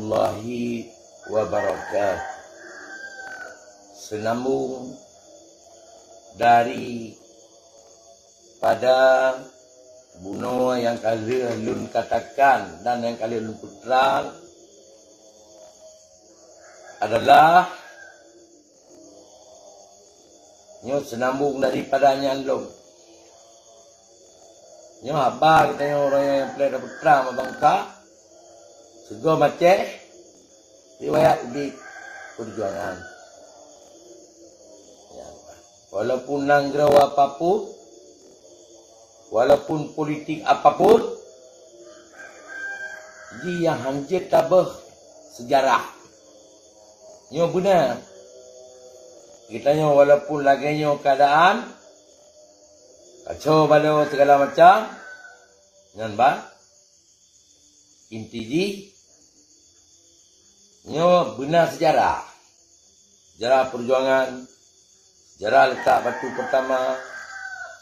warahmatullahi wabarakatuh. Senambung dari pada buno yang kalian ulun katakan dan yang kalian ulun putrang adalah nyo senambung daripada nyandong. Nyo abang kita orang yang pelada putra mabangka sego maceh riwayat di perjuangan. Ya, walaupun nanggrau apapun, walaupun politik apapun, dia hanjit tabah sejarah. Nyo benar. Kita nyo walaupun lagi nyo keadaan kacau balau segala macam, nyan ba? Inti di nyo benar sejarah. Sejarah perjuangan, sejarah letak batu pertama,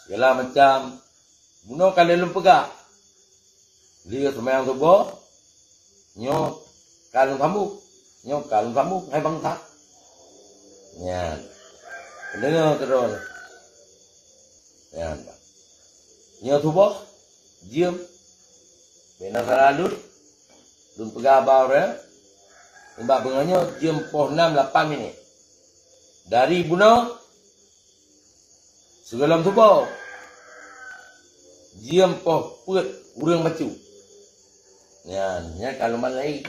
segala macam. Buno kali lu pegang. Dia semayang subuh, nyo kalung kamu, nyo kalung kamu, hai bangsa. Nyan. Dengar terus. Nyan. Nyo subuh, diam. Benar saladut. Dun pegang baure. Mbak benganyo jam 6-8 minit. Dari buno segalam subuh. Jam put urang bacu. Nya kalau malai.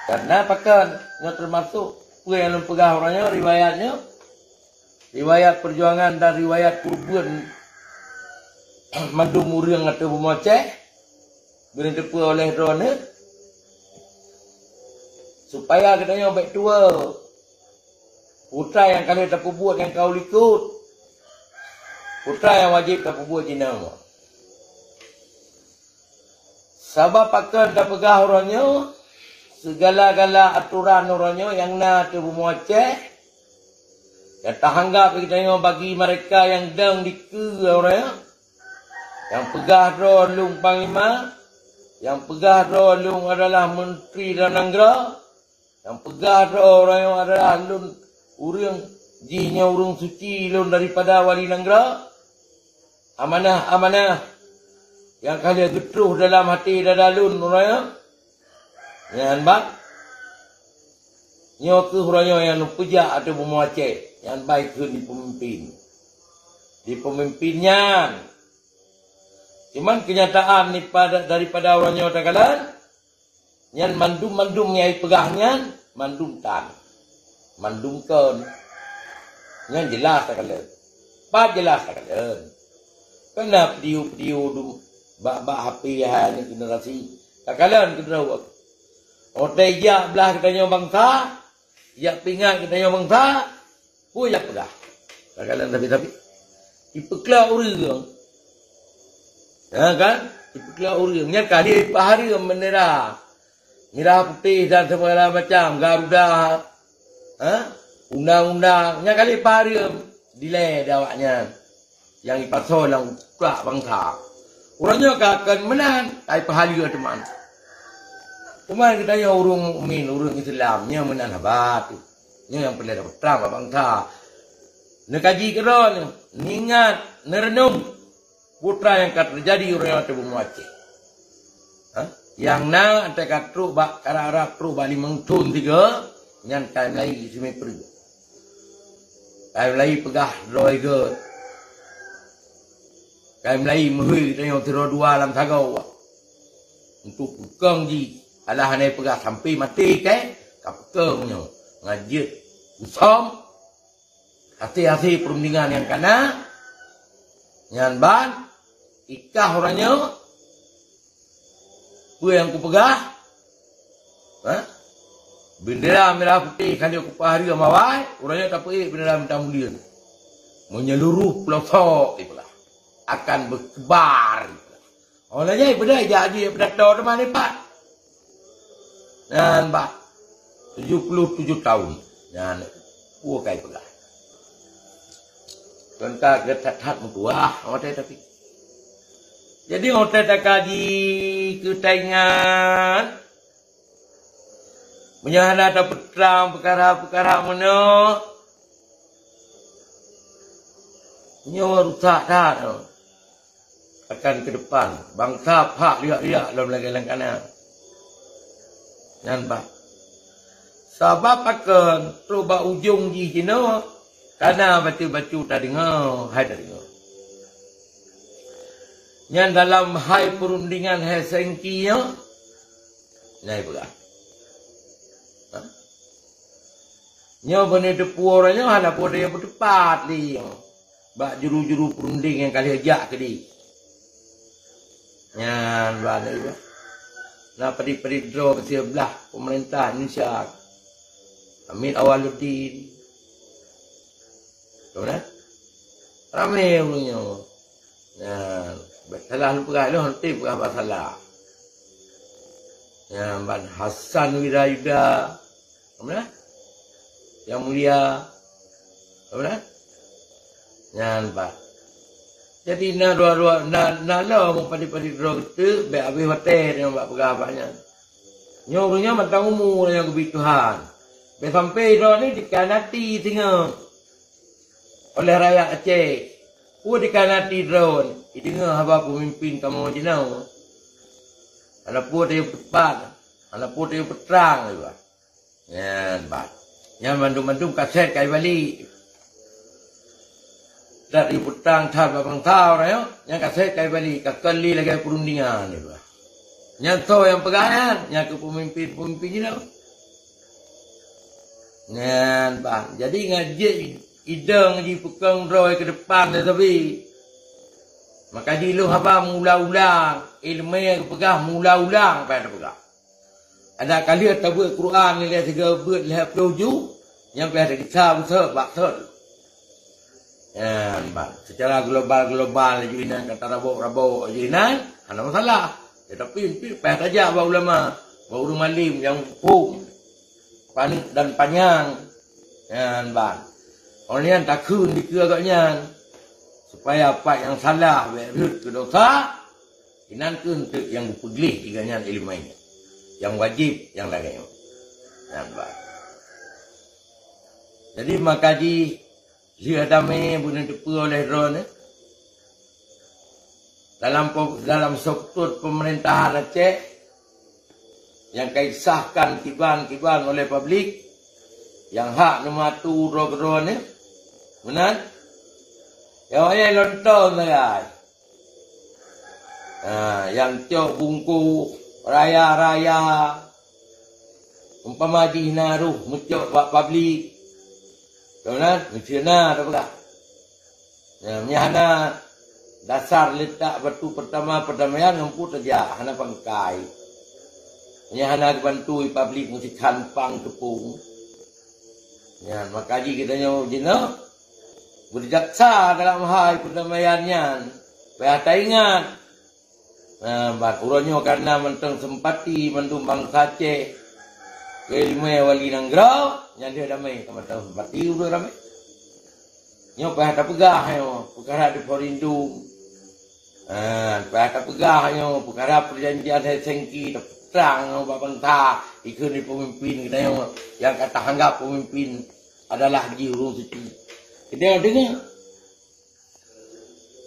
Karena pakan nyo termasuk pue yang pegang orangnya riwayatnya. Riwayat perjuangan dan riwayat kurban mandum urang atau bumoceh. Berdepu oleh drone. Supaya katanya baik tua. Putra yang kalian tak buat yang kau ikut. Putra yang wajib tak buat jenama. Sabab pakai tak pegah orangnya. Segala-gala aturan orangnya yang nak terbumoce. Yang tak anggap kita bagi mereka yang dang dike orangnya. Yang pegah rolung panglima. Yang pegah rolung adalah menteri dan negara. Yang pegah orang yang adalah lun urang jinya urang suci lun daripada wali negara. Amanah yang kalian getruh dalam hati dadalun orang yang bak nyo ke orang yang pejak atau memuace yang baik ke di pemimpin. Di pemimpinnya. Cuman kenyataan ni daripada orang yang tagalan yang mandum yang pegahnya mandum tan. Mandum kan. Yang jelas tagalan. Pak jelas tagalan. Kenapa diu dum bak HP ni generasi tagalan kita tahu. Otai ja belah kita nyo bangsa, ya pingat kita nyo bangsa, pu ya pegah. Tagalan tapi ipekla urang. Ya kan? Ipekla urang. Nya kali pahari bendera. Merah putih dan segala macam Garuda. Undang-undangnya kali pahari delay dawaknya. Yang ipasol yang pula bangsa. Orangnya akan menang. Tapi pahari teman. Teman kita yang urung mukmin, urung Islamnya menang habat. Nya yang pelada putra bangsa. Nekaji keron, ningat, nerenung putra yang akan terjadi orang yang terbunuh. Yang na tekat truk bak karak truk bali mengtun tiga nyan kai lai simi pergi. Kai lai pegah roi ke. Kai lai mehui kita yang tero dua dalam sagau. Untuk pukang ji alah hanai pegah sampai mati ke kapkengnya ngajit usom hati-hati perundingan yang kana nyan ban ikah orangnya. Kue yang ku pegah, bendera merah putih kan dia ku pahari amawai, orangnya tak pergi bendera minta mulia. Menyeluruh pelosok itulah akan berkebar. Orangnya benda jadi pada tahun mana pak? Dan pak 77 tahun. Dan ku kai pegah. Kan ka getat mutuah, orang tapi. Jadi orang tak kaji ketaingan Punya ada perang perkara-perkara mana. Nyo rusak dah tu. Akan ke depan. Bangsa hak liak-liak dalam lagi langkana. Nampak. Sebab akan terubah ujung di sini. Karena baca-baca tak dengar. Hai tak dengar. Yang dalam hai perundingan Helsinki nya. Nai pegang. Nyo benar depu orangnya ada pun dia bertepat dia. Bak juru-juru perunding yang kali ajak ke dia. Nyan balik juga. Nah pedi-pedi draw ke sebelah pemerintah Indonesia. Amin Awaluddin. Tahu tak? Ramai orangnya. Nyan. Salah lupa lu nanti bukan masalah. Nyan Ban Hasan Wirayuda. Tahu tak? Yang mulia. Tahu tak? Nyan Ban. Jadi na dua lah mau padi-padi draw itu be habis hotel yang buat pegawainya. Nyornya matang umur yang kebutuhan. Be sampai draw ni dikanati tengah oleh rakyat Aceh. Dikanati draw ni. Dengar apa pemimpin kamu jenau. Ana pun dia tepat. Ana pun dia perang juga. Nyan Ban. Yang mandum-mandum kaset kai balik. Dari petang tahap abang tahu raya, yang kasih kai balik, kali lagi perundingan ni bah. Yang tahu yang pegangan, yang ke pemimpin ni lah. Nyan bah, jadi ngaji idang di pegang roy ke depan dah tapi. Maka di lu apa mula-ulang, ilmu yang pegang mula-ulang pada pegang. Ada kali tahu Quran ni lihat 3 buat lihat 7 yang pada kita besar bakal. Ya, secara global juinan kata rabok juinan, ada masalah. Tetapi pihak saja bahawa ulama, bahawa malim yang hukum, panik dan panjang, ya, ban. Orang yang takun dikira agaknya, supaya apa yang salah, berut ke dosa, inan tu untuk yang dipegli tiganya ilmu ini, yang wajib, yang lainnya, ya, ban. Jadi makaji dia damai bukan depu oleh drone. Dalam struktur pemerintahan Aceh yang kisahkan kiban oleh publik yang hak nombor 1 drone benar? Yang ayah lontong guys. Yang cok bungku raya-raya umpama di naruh mencok buat publik. Tahu tak? Mencina tak apa. Menyahana dasar letak batu pertama perdamaian mampu saja hana pangkai. Menyahana bantu publik mesti kanpang tepung. Ya, makaji kita nyo jina berjaksa dalam hal perdamaiannya. Supaya tak ingat. Bat uronyo karena menteng sempati mendum bangsa Aceh. Ilmu wali nanggrau yang dia damai sama tahu sempati udah ramai. Nyo payah tak pegah yo perkara di Porindu. Payah tak pegah yo perkara perjanjian Helsinki terang babang ta ikut di pemimpin kita yo yang kata anggap pemimpin adalah juru suci. Kita dengar.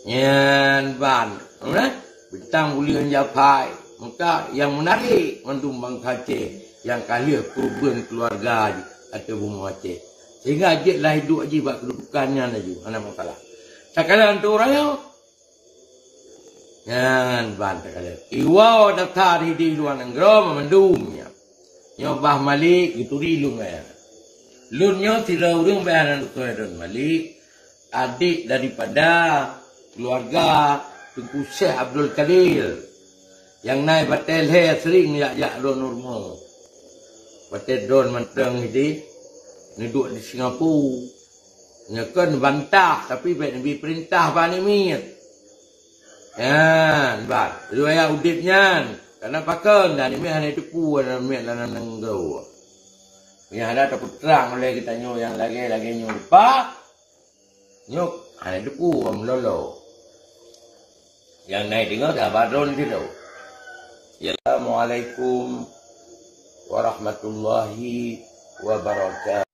Nyan ban, bintang bulian Japai. Maka yang menarik mendum bangsa Aceh yang kali perubahan keluarga atau bumi Aceh. Sehingga Aceh lah hidup aja buat kedudukannya lagi. Mana masalah. Tak kala tu orang yo. Yan ban tak kala. Iwau daftar di luar negara memendumnya. Nyo bah Malik itu rilung ya. Lunyo tidak urung bayaran Tuan Malik. Adik daripada keluarga Tengku Syekh Abdul Kadir. Yang naik batel he sering yak don normal. Batel don menteng ini duduk di Singapura. Nyakan bantah tapi Nabi perintah bani mit. Ya, bak. Dua udipnya. Karena pakai dan ini hanya tepu dan mit dan nenggau. Yang ada takut terang oleh kita nyo yang lagi nyo lupa. Nyok hanya tepu melolo. Yang naik dengar dah badron gitu. Assalamualaikum warahmatullahi wabarakatuh.